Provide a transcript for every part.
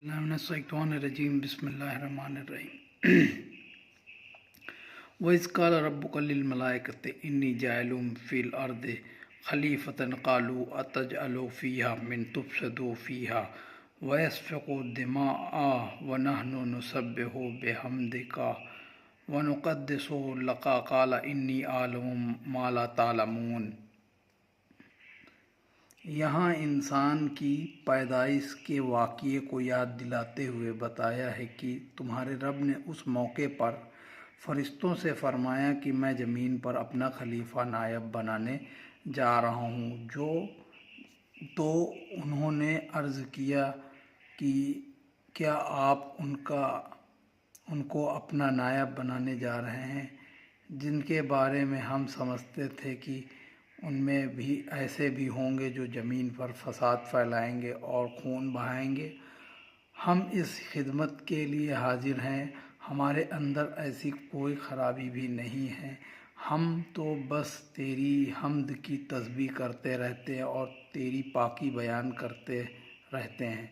रजीम बिस्मिल्लाहिर्रहमानिर्रहीम। वइज़ क़ाल रब्बुका लिल मलाइकति इन्नी जाइलुन फ़िल अर्दि ख़लीफ़तन क़ालू अतजअलु फ़ीहा मिन तुफ़्सिदु फ़ीहा व यस्फ़िकु दिमाअ व नहनु नुसब्बिहु बिहम्दिका व नुक़द्दिसु लका क़ाल इन्नी अअलमु मा ला तालमून। यहाँ इंसान की पैदाइश के वाक़ये को याद दिलाते हुए बताया है कि तुम्हारे रब ने उस मौके पर फरिश्तों से फरमाया कि मैं ज़मीन पर अपना खलीफा नायब बनाने जा रहा हूँ। तो उन्होंने अर्ज़ किया कि क्या आप उनको अपना नायब बनाने जा रहे हैं, जिनके बारे में हम समझते थे कि उनमें भी ऐसे भी होंगे जो ज़मीन पर फसाद फैलाएंगे और खून बहाएंगे। हम इस खिदमत के लिए हाजिर हैं, हमारे अंदर ऐसी कोई ख़राबी भी नहीं है। हम तो बस तेरी हम्द की तस्बीह करते रहते हैं और तेरी पाकी बयान करते रहते हैं।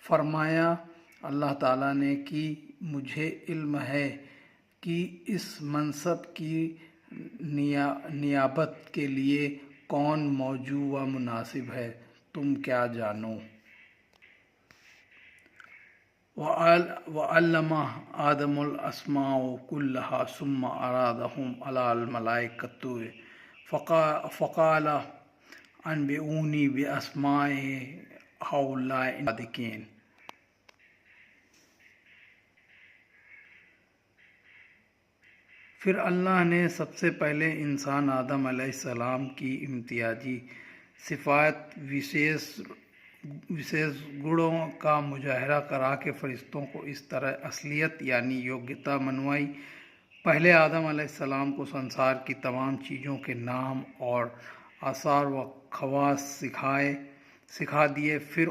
फरमाया अल्लाह ताला ने कि मुझे इल्म है कि इस मनसब की नियाबत के लिए कौन मौजू व मुनासिब है, तुम क्या जानो। वअल्लमा आदमुल अस्माअ कुल्लहा सुम्मा अरादहुम अलल मलाइकति फ़क़ाल अन्बिऊनी बिअस्माइ हाउलाइ सादिकीन। फिर अल्लाह ने सबसे पहले इंसान आदम अलैहिस्सलाम की इम्तियाजी सिफ़ात विशेष गुणों का मुजाहरा करा के फ़रिश्तों को इस तरह असलियत यानी योग्यता मनवाई। पहले आदम अलैहिस्सलाम को संसार की तमाम चीज़ों के नाम और आसार व खवास सिखा दिए। फिर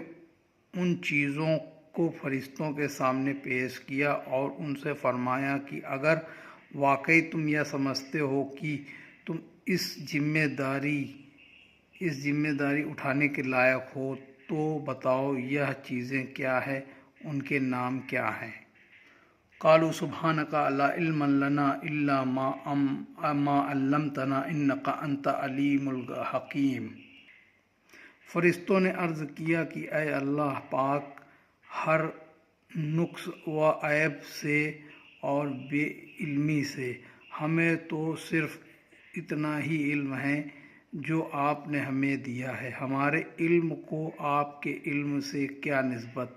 उन चीज़ों को फ़रिश्तों के सामने पेश किया और उनसे फरमाया कि अगर वाकई तुम यह समझते हो कि तुम इस जिम्मेदारी उठाने के लायक हो तो बताओ यह चीज़ें क्या हैं, उनके नाम क्या हैं। क़ालू सुब्हानका ला इल्म लना इल्ला मा अल्लमतना इन्नका अंता अलीमुल हकीम। फरिश्तों ने अर्ज़ किया कि ऐ अल्लाह पाक, हर नुक्स व ऐब से और बेइल्मी से हमें तो सिर्फ़ इतना ही इल्म है जो आपने हमें दिया है। हमारे इल्म को आपके इल्म से क्या निस्बत।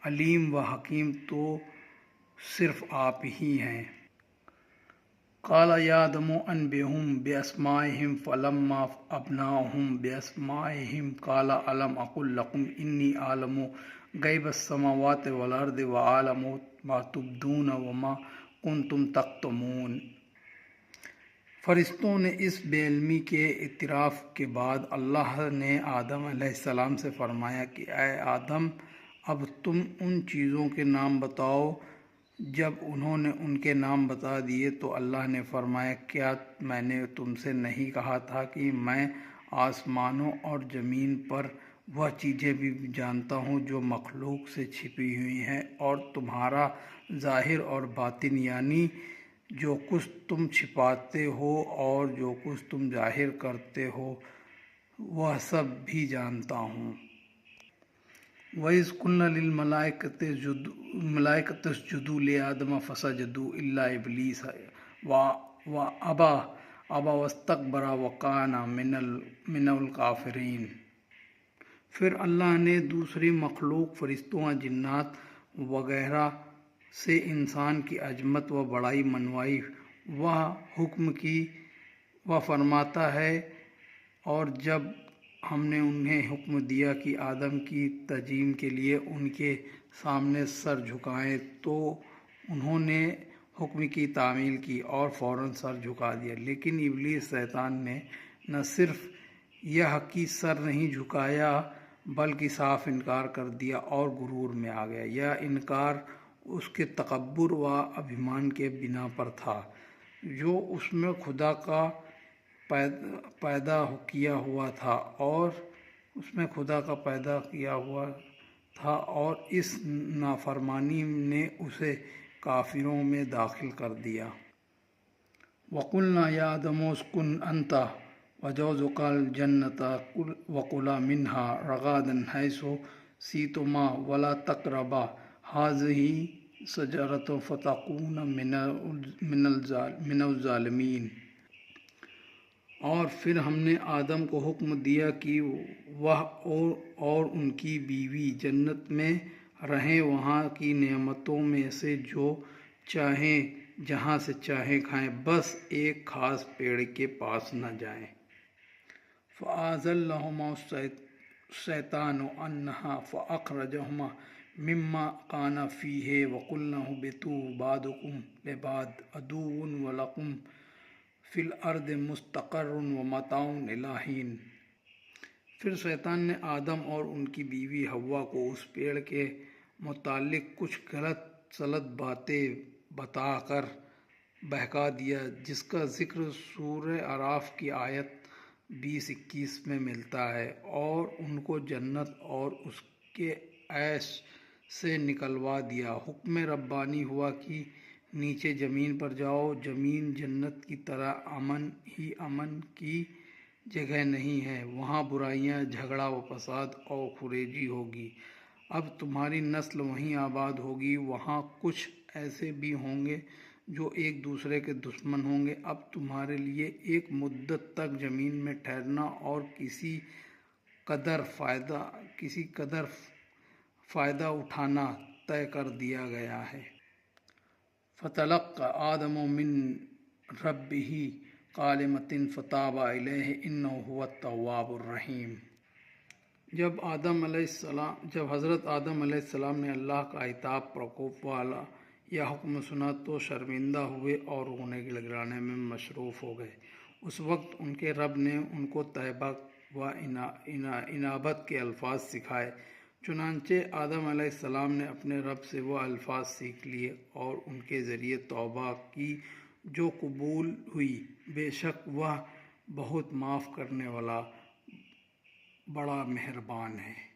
अलीम व हकीम तो सिर्फ़ आप ही हैं। क़ाल या आदमु अन्बिहुम बिअस्माइहिम फ़लम्मा अब्नाहुम बिअस्माइहिम क़ाल अलम अक़ुल लकुम इन्नी अअलमु ग़ैबस समावाति वल अर्दि व अअलमु मा तुब्दून व मा कुन्तुम तक्तमून। फरिश्तों ने इस बेइल्मी के इतराफ़ के बाद अल्लाह ने आदम अलैहिस्सलाम से फरमाया कि ऐ आदम, अब तुम उन चीज़ों के नाम बताओ। जब उन्होंने उनके नाम बता दिए तो अल्लाह ने फरमाया, क्या मैंने तुमसे नहीं कहा था कि मैं आसमानों और ज़मीन पर वह चीज़ें भी जानता हूँ जो मखलूक से छिपी हुई हैं, और तुम्हारा ज़ाहिर और बातिन यानी जो कुछ तुम छिपाते हो और जो कुछ तुम ज़ाहिर करते हो वह सब भी जानता हूँ। वइज़ कुल्ना लिल मलाइकति इसजुदू लि आदम फसजदू इल्ला इब्लीस व अबा वस्तकबरा व काना मिनल काफिरीन। फिर अल्लाह ने दूसरी मखलूक फरिश्तों, जिन्नात वगैरह से इंसान की अजमत व बड़ाई मनवाई। वह फरमाता है, और जब हमने उन्हें हुक्म दिया कि आदम की तजीम के लिए उनके सामने सर झुकाएं तो उन्होंने हुक्म की तामील की और फ़ौरन सर झुका दिया। लेकिन इब्लीस शैतान ने न सिर्फ यह कि सर नहीं झुकाया बल्कि साफ इनकार कर दिया और गुरूर में आ गया। यह इनकार उसके तकब्बुर व अभिमान के बिना पर था जो उसमें खुदा का पैदा किया हुआ था, और उसमें खुदा का पैदा किया हुआ تھا اور اس نافرمانی نے اسے کافروں میں داخل کر دیا۔ وَقُلْنَا يَا آدَمُ اسْكُنْ أَنْتَ وَزَوْجُكَ الْجَنَّةَ وَكُلَا مِنْهَا رَغَدًا حَيْثُ شِئْتُمَا وَلَا تَقْرَبَا هَٰذِهِ الشَّجَرَةَ فَتَكُونَا مِنَ الظَّالِمِينَ۔ اور پھر ہم نے آدم کو حکم دیا کہ وہ اور ان کی بیوی جنت میں رہیں، وہاں کی نعمتوں میں سے جو چاہیں جہاں سے چاہیں کھائیں، بس ایک خاص پیڑ کے پاس نہ جائیں۔ فَأَزَلَّهُمَا الشَّيْطَانُ عَنْهَا فَأَخْرَجَهُمَا مِمَّا كَانَا فِيهِ وَقُلْنَا اهْبِطُوا بَعْضُكُمْ لِبَعْضٍ عَدُوٌّ وَلَكُمْ فِي الْأَرْضِ مُسْتَقَرٌّ وَمَتَاعٌ إِلَىٰ حِینٍ۔ پھر شیطان نے آدم اور ان کی بیوی حوا کو اس پیڑ کے متعلق کچھ غلط سلط باتیں بتا کر بہکا دیا، جس کا ذکر سورہ اعراف کی آیت 20-21 میں ملتا ہے، اور ان کو جنت اور اس کے عیش سے نکلوا دیا۔ حکم ربانی ہوا کہ نیچے زمین پر جاؤ۔ زمین جنت کی طرح امن ہی امن کی جگہ نہیں ہے، وہاں برائیاں، جھگڑا و فساد اور خریجی ہوگی۔ اب تمہاری نسل وہیں آباد ہوگی، وہاں کچھ ایسے بھی ہوں گے جو ایک دوسرے کے دشمن ہوں گے۔ اب تمہارے لیے ایک مدت تک زمین میں ٹھہرنا اور کسی قدر فائدہ اٹھانا طے کر دیا گیا ہے۔ فَتَلَقَّىٰ آدَمُ مِن رَبِّهِ كَلِمَاتٍ فَتَابَ عَلَيْهِ إِنَّهُ هُوَ التَّوَّابُ الرَّحِيمُ۔ جب حضرت آدم علیہ السلام نے اللہ کا عتاب پرکوپ والا یہ حکم سنا تو شرمندہ ہوئے اور رونے گڑگڑانے میں مصروف ہو گئے۔ اس وقت ان کے رب نے ان کو توبہ و انابت کے الفاظ سکھائے۔ چنانچہ آدم علیہ السلام نے اپنے رب سے وہ الفاظ سیکھ لیے اور ان کے ذریعے توبہ کی جو قبول ہوئی۔ بے شک وہ بہت معاف کرنے والا، بڑا مہربان ہے۔